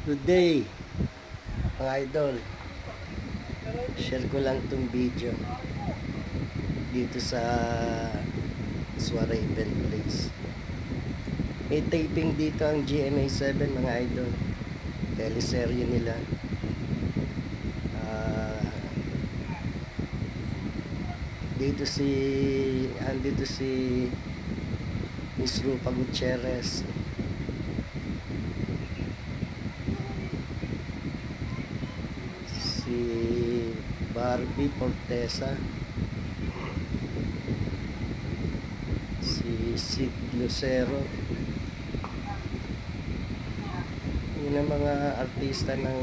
Good day, mga idol. Share ko lang tong video dito sa Swaraven Place. May taping dito ang GMA 7, mga idol. Teleserye nila. Ah, andito si Miss Rupa Gutierrez. Si Barbie Portesa, si Sid Lucero. Yun ang mga artista ng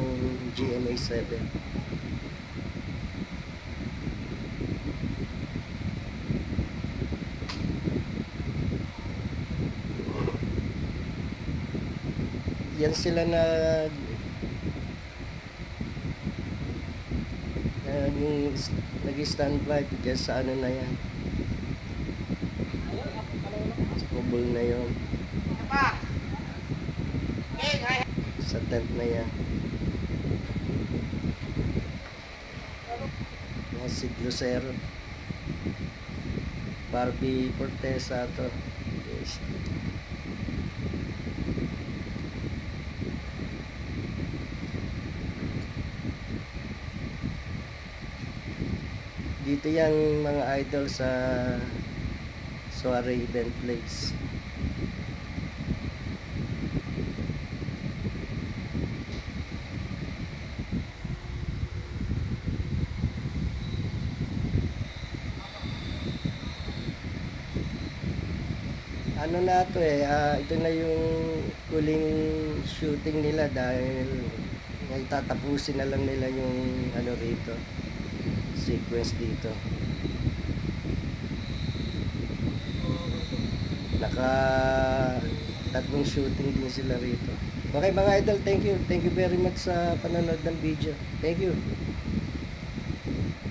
GMA 7. Yan sila na yung nag-standby dyan sa ano na yan, sa kubol na yon, sa tent na yan. Yung si Lucero, Barbie Portesa to. Yes. Dito yan, mga idol, sa Swaraven Place. Ano na to ito na yung huling shooting nila dahil may tatapusin na lang nila yung ano rito, sequence dito. Naka tatlong shooting din sila rito. Okay, mga idol, thank you very much sa panonood ng video. Thank you.